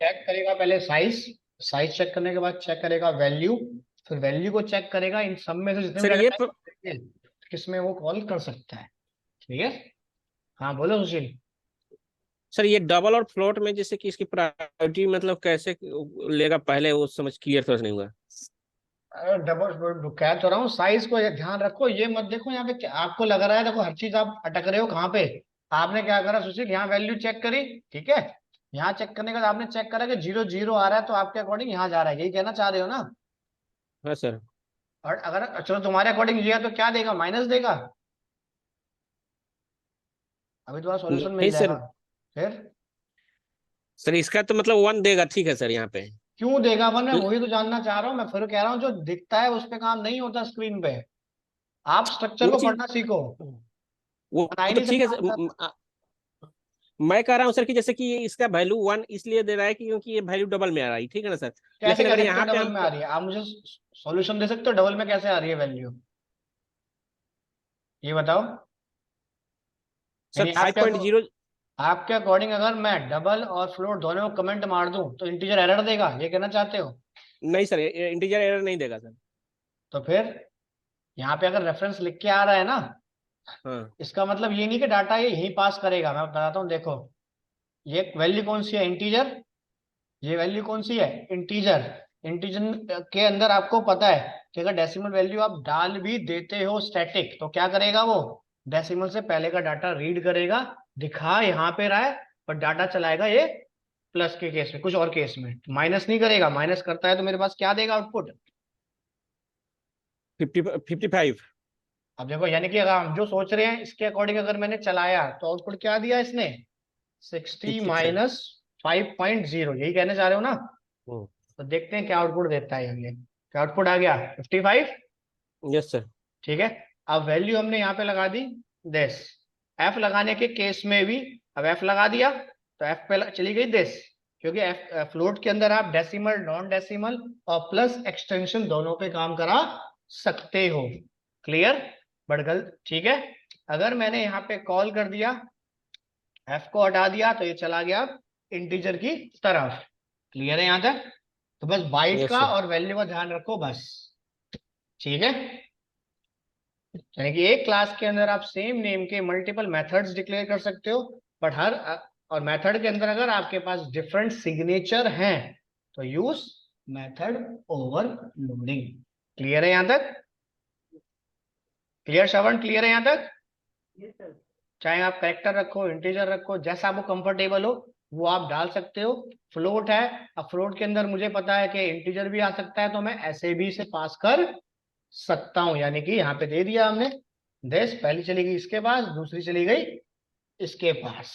Check करेगा पहले size, size check करने के बाद चेक करेगा वैल्यू, फिर वैल्यू को चेक करेगा इन सब में से जितने भी सर डाटा ये टाइप है किसमें वो कॉल कर सकता है। ठीक है। हाँ बोलो सुशील। सर ये डबल और फ्लोट में जैसे कि इसकी प्रायोरिटी मतलब कैसे लेगा, पहले वो समझ क्लियर थोड़ा सा नहीं हुआ। अरे डबल कह तो रहा हूँ, साइज को ये ध्यान रखो, ये मत देखो यहाँ पे आपको लग रहा है, देखो हर चीज आप अटक रहे हो कहाँ पे। आपने क्या करा सुशील, यहाँ वैल्यू चेक करी, ठीक है। यहाँ चेक करने के बाद आपने चेक करा कि 0 0 आ रहा है, तो आपके अकॉर्डिंग यहाँ जा रहा है, यही कहना चाह रहे हो ना। हाँ सर। और अगर चलो तुम्हारे अकॉर्डिंग ये है तो क्या देगा, माइनस देगा। अभी तुम्हारा सॉल्यूशन मिल नहीं जाएगा। सर, फिर सर इसका तो मतलब वन देगा, ठीक है सर यहाँ पे। क्यों देगा वन, मैं तो वही तो जानना चाह रहा हूँ, मैं फिर कह रहा हूँ जो दिखता है उस पे काम नहीं होता स्क्रीन पे। आप स्ट्रक्चर वो को चीज, पढ़ना सीखो। बना ही वो तो नहीं ठीक है सकता सर। आंसर। मैं कह रहा हूँ सर कि जैसे कि ये इसका वैल्यू वन इसलिए दे रहा है कि क्योंकि ये वैल्यू डबल में आ रहा है, ठीक है ना सर। कैसे लेकिन कह अगर सकते हो यहाँ पे डबल हम में आ रही है, आप मुझे सॉल्यूशन दे सकते हो डबल में कैसे आ रही है वैल्यू, ये बताओ। सर यानी फाइव पॉइंट जीरो आपके अकॉर्डिंग अगर मैं डबल और फ्लोट दोनों को कमेंट मार दूं तो इंटीजर एरर देगा, ये कहना चाहते हो। नहीं सर, इंटीजर एरर नहीं देगा सर। तो फिर यहाँ पे अगर रेफरेंस लिख के आ रहा है ना, हाँ। इसका मतलब ये नहीं कि डाटा ये यही पास करेगा, मैं बताता हूँ देखो। ये वैल्यू कौन सी है, इंटीजर। ये वैल्यू कौन सी है, इंटीजर। इंटीजर के अंदर आपको पता है कि अगर डेसिमल वैल्यू आप डाल भी देते हो स्टैटिक, तो क्या करेगा वो, डेसिमल से पहले का डाटा रीड करेगा, दिखा यहाँ पे रहा है, पर डाटा चलाएगा ये प्लस के केस में, कुछ और केस में माइनस नहीं करेगा, माइनस करता है तो मेरे पास क्या देगा आउटपुट। 55। अब देखो यानी कि अगर हम जो सोच रहे हैं इसके अकॉर्डिंग अगर मैंने चलाया तो आउटपुट क्या दिया इसने, 60 56 है। माइनस 5.0, यही कहने जा रहे हो ना। तो देखते हैं क्या आउटपुट देता है ये, क्या आउटपुट आ गया 55। Yes sir. ठीक है। अब वैल्यू हमने यहाँ पे लगा दी 10, एफ लगाने के केस में भी, अब एफ लगा दिया तो एफ पे चली गई 10, क्योंकि एफ फ्लोट के अंदर आप डेसिमल नॉन डेसिमल और प्लस एक्सटेंशन दोनों पे काम करा सकते हो। क्लियर, बड़गल, ठीक है। अगर मैंने यहाँ पे कॉल कर दिया, एफ को हटा दिया, तो ये चला गया इंटीजर की तरफ। क्लियर है यहाँ तक। तो बस बाइट यस का सर। और वैल्यू का ध्यान रखो बस। ठीक है। यानी कि एक क्लास के अंदर आप सेम नेम के मल्टीपल मेथड्स डिक्लेयर कर सकते हो, बट हर और मेथड के अंदर अगर आपके पास डिफरेंट सिग्नेचर हैं तो यूज मेथड ओवरलोडिंग। क्लियर है यहां तक, क्लियर श्रवण, क्लियर है यहां तक। चाहे आप कैरेक्टर रखो, इंटीजर रखो, जैसा आपको कंफर्टेबल हो वो आप डाल सकते हो। फ्लोट है, अब फ्लोट के अंदर मुझे पता है कि इंटीजर भी आ सकता है, तो मैं ऐसे भी इसे पास कर सकता हूं, यानी कि यहाँ पे दे दिया हमने 10, पहली चली गई इसके पास, दूसरी चली गई इसके पास।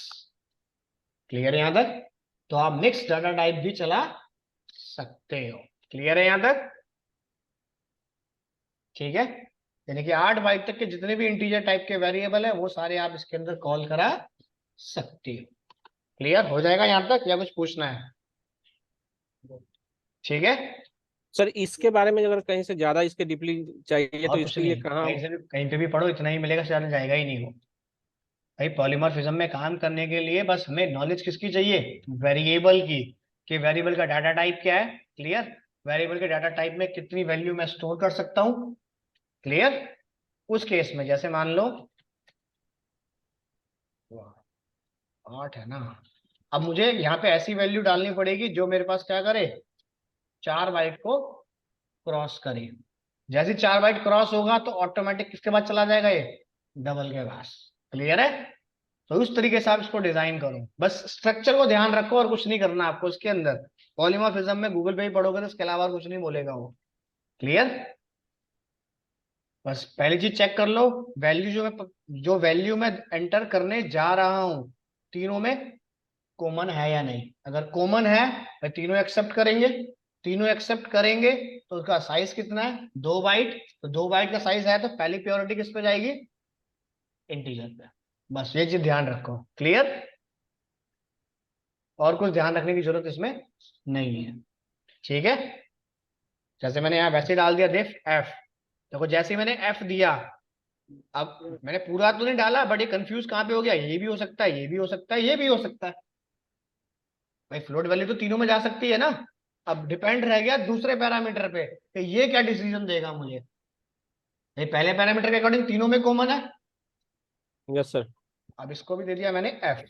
क्लियर है यहां तक। तो आप मिक्स डाटा टाइप भी चला सकते हो। क्लियर है यहां तक, ठीक है। यानी कि 8 बाइट तक के जितने भी इंटीजर टाइप के वेरिएबल है वो सारे आप इसके अंदर कॉल करा सकते हो। क्लियर हो जाएगा यहां तक, या कुछ पूछना है। ठीक है। सर इसके बारे में अगर कहीं से ज्यादा इसके डीपली चाहिए तो और कुछ इसके लिए नहीं, कहाँ। कहीं से भी कहीं पे भी पढ़ो, इतना ही मिलेगा, ज्यादा जाएगा ही नहीं वो। भाई पॉलीमॉर्फिज्म में काम करने के लिए बस हमें नॉलेज किसकी चाहिए, वेरिएबल की, कि वेरिएबल का डाटा टाइप क्या है। क्लियर। वेरिएबल के डाटा टाइप में कितनी वैल्यू मैं स्टोर कर सकता हूँ। क्लियर। उस केस में जैसे मान लो 8 है ना, अब मुझे यहाँ पे ऐसी वैल्यू डालनी पड़ेगी जो मेरे पास क्या करे, 4 बाइट को क्रॉस करे। जैसे 4 बाइट क्रॉस होगा तो ऑटोमेटिक किसके बाद चला जाएगा ये, डबल के पास। क्लियर है। तो उस तरीके से आप इसको डिजाइन करो, बस स्ट्रक्चर को ध्यान रखो और कुछ नहीं करना आपको इसके अंदर। पॉलीमॉर्फिज्म में गूगल पे ही पढ़ोगे तो इसके अलावा और कुछ नहीं बोलेगा वो। क्लियर। बस पहली चीज चेक कर लो, वैल्यू जो वैल्यू मैं एंटर करने जा रहा हूं तीनों में कॉमन है या नहीं। अगर कॉमन है तो तीनों एक्सेप्ट करेंगे, तीनों एक्सेप्ट करेंगे तो उसका साइज कितना है, 2 बाइट, तो 2 बाइट का साइज है तो पहली प्योरिटी किस पे जाएगी, इंटीजर पे। बस ये चीज ध्यान रखो। क्लियर। और कुछ ध्यान रखने की जरूरत इसमें नहीं है। ठीक है। जैसे मैंने यहाँ वैसे डाल दिया दिफ एफ, देखो जैसे ही मैंने एफ दिया, अब मैंने पूरा तो नहीं डाला, बट ये कंफ्यूज कहाँ पे हो गया, ये भी हो सकता है, ये भी हो सकता है, ये भी हो सकता है। भाई फ्लोट वैल्यू तो तीनों में जा सकती है ना। अब डिपेंड रह गया दूसरे पैरामीटर पे कि ये क्या डिसीजन देगा मुझे। ये पहले पैरामीटर के अकॉर्डिंग तीनों में कॉमन है। Yes sir. अब इसको भी दे दिया मैंने एफ।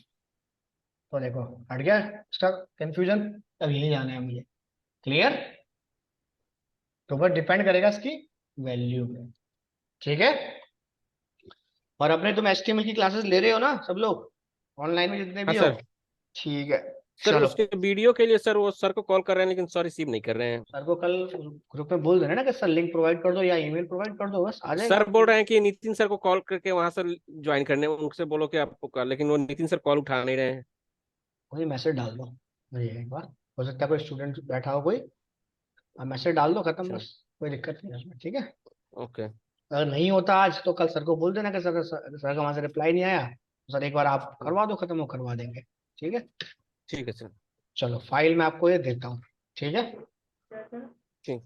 तो देखो हट गया इसका कंफ्यूजन। अब यही जाना है मुझे। क्लियर। तो बस डिपेंड करेगा इसकी वैल्यू पे। ठीक है। और अपने तुम एचटीएमएल की क्लासेस ले रहे हो ना सब लोग, ऑनलाइन में जितने हाँ भी हो। सर। ठीक है। सर चलो उसके वीडियो के लिए सर वो सर को कॉल कर रहे हैं लेकिन सर रिसीव नहीं कर रहे हैं। सर को कल ग्रुप में बोल देना ना कि सर लिंक प्रोवाइड कर दो या ईमेल प्रोवाइड कर दो, बस आ जाएगा। सर बोल रहे हैं कि नितिन सर को कॉल करके वहां सर ज्वाइन करने, उनसे बोलो कि आपको कर, लेकिन वो नितिन सर कॉल उठा नहीं रहे हैं। कोई मैसेज डाल दो मुझे एक बार। हो सकता है कोई स्टूडेंट बैठा हो कोई। अब मैसेज डाल दो, खत्म अच्छा। बस। कोई दिक्कत नहीं है उसमें। ठीक है। ओके। अगर नहीं होता आज तो कल सर को बोल देना कि सर का वहां से रिप्लाई नहीं आया, तो सर एक बार आप करवा दो, खत्म, वो करवा देंगे। ठीक है। ठीक है सर। चलो फाइल मैं आपको ये देता हूँ। ठीक है। ठीक।